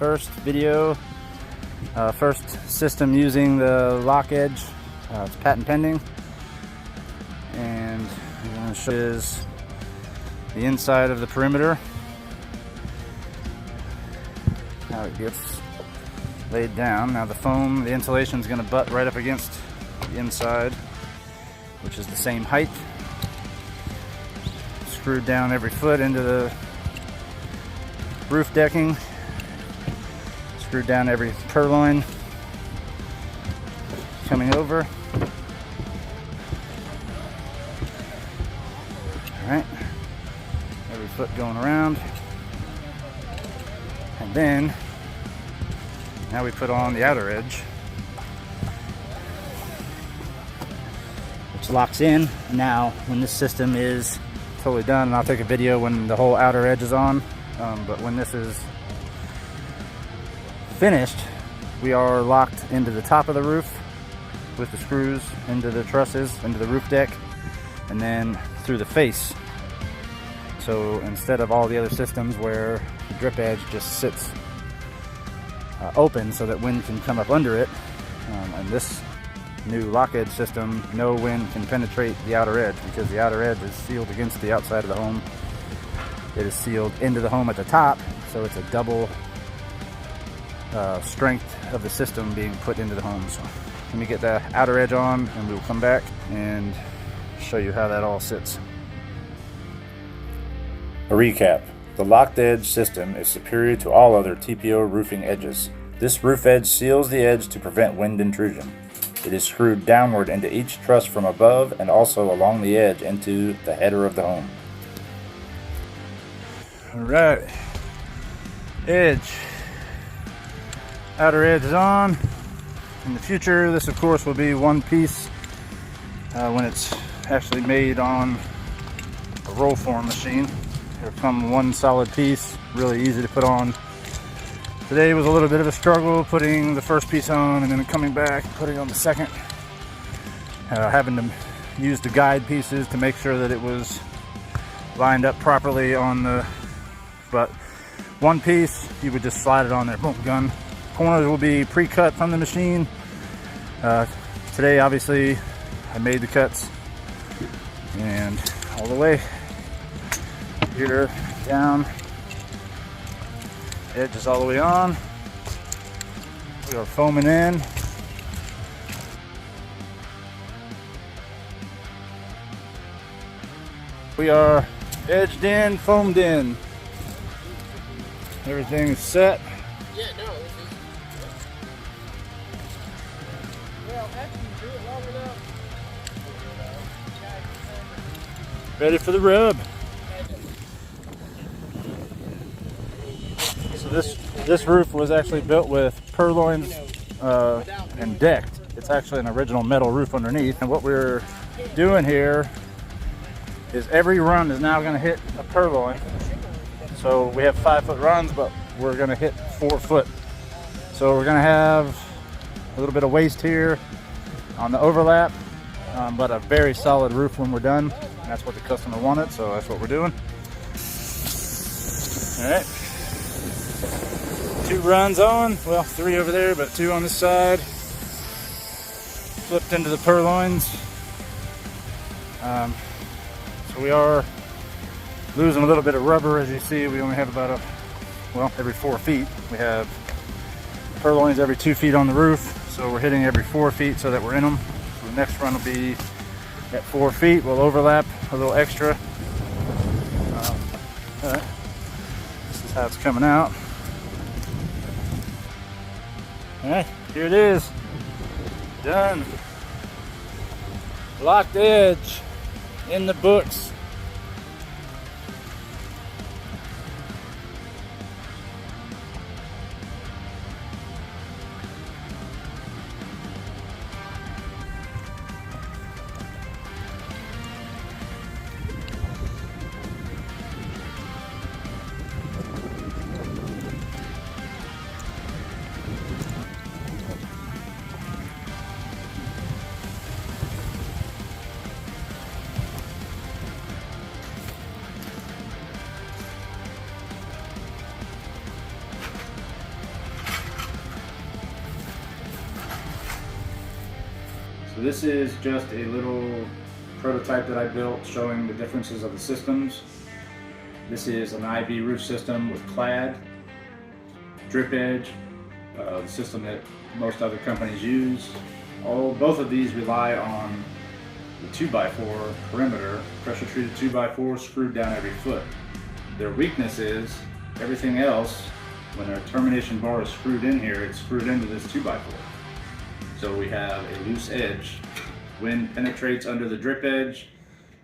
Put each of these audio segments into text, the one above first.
first video, first system using the lock edge. It's patent pending, and I'm going to show you the inside of the perimeter, how it gets laid down. Now the foam, the insulation is going to butt right up against the inside, which is the same height. Screwed down every foot into the roof decking. Screwed down every purloin coming over. Alright, every foot going around. And then, now we put on the outer edge, which locks in. Now, when this system is totally done, and I'll take a video when the whole outer edge is on, but when this is finished, we are locked into the top of the roof with the screws into the trusses, into the roof deck, and then through the face. So instead of all the other systems where the drip edge just sits open so that wind can come up under it, and this new lock edge system, no wind can penetrate the outer edge because the outer edge is sealed against the outside of the home. It is sealed into the home at the top, so it's a double strength of the system being put into the home. So let me get the outer edge on and we will come back and show you how that all sits. A recap. The locked edge system is superior to all other TPO roofing edges. This roof edge seals the edge to prevent wind intrusion. It is screwed downward into each truss from above and also along the edge into the header of the home. Alright, edge. Outer edge is on. In the future, this of course will be one piece when it's actually made on a roll form machine. It'll come one solid piece, really easy to put on. Today was a little bit of a struggle putting the first piece on and then coming back and putting on the second. Having to use the guide pieces to make sure that it was lined up properly on the, but one piece, you would just slide it on there, boom, gun. Corners will be pre-cut from the machine. Today, obviously, I made the cuts and all the way here down. Edge is all the way on. We are foaming in. We are edged in, foamed in. Everything is set. Yeah, no, this is. Well, after you do it long enough. Ready for the rub. So this roof was actually built with purloins and decked. It's actually an original metal roof underneath. And what we're doing here is every run is now going to hit a purloin. So we have 5-foot runs, but we're going to hit 4 foot. So we're going to have a little bit of waste here on the overlap, but a very solid roof when we're done. And that's what the customer wanted, so that's what we're doing. All right. 2 runs on, well, 3 over there, but 2 on this side. Flipped into the purloins. So we are losing a little bit of rubber. As you see, we only have about every 4 feet. We have purloins every 2 feet on the roof, so we're hitting every 4 feet so that we're in them. So the next run will be at 4 feet. We'll overlap a little extra. All right. This is how it's coming out. All right, here it is. Done. Locked edge in the books. This is just a little prototype that I built showing the differences of the systems. This is an IB roof system with clad, drip edge, the system that most other companies use. Both of these rely on the 2x4 perimeter, pressure treated 2x4 screwed down every foot. Their weakness is everything else, when our termination bar is screwed in here, it's screwed into this 2x4. So we have a loose edge. Wind penetrates under the drip edge,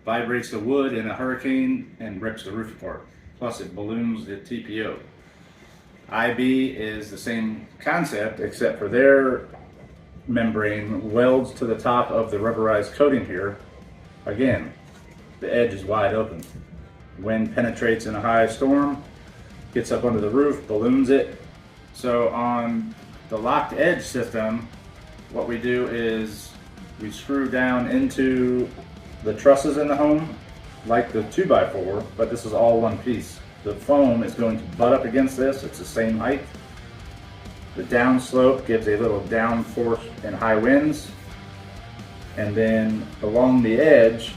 vibrates the wood in a hurricane, and rips the roof apart. Plus it balloons the TPO. IB is the same concept, except for their membrane welds to the top of the rubberized coating here. Again, the edge is wide open. Wind penetrates in a high storm, gets up under the roof, balloons it. So on the locked edge system, what we do is we screw down into the trusses in the home like the 2x4, but this is all one piece. The foam is going to butt up against this, it's the same height. The down slope gives a little down force in high winds. And then along the edge,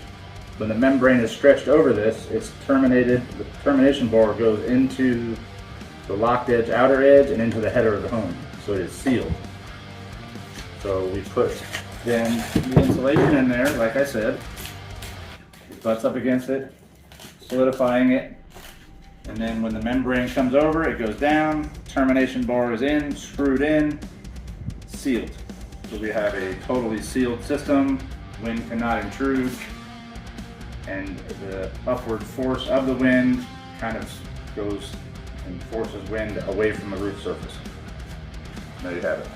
when the membrane is stretched over this, it's terminated, the termination bar goes into the locked edge outer edge and into the header of the home. So it is sealed. So we put then the insulation in there, like I said. It butts up against it, solidifying it. And then when the membrane comes over, it goes down, termination bar is in, screwed in, sealed. So we have a totally sealed system, wind cannot intrude, and the upward force of the wind kind of goes and forces wind away from the roof surface. There you have it.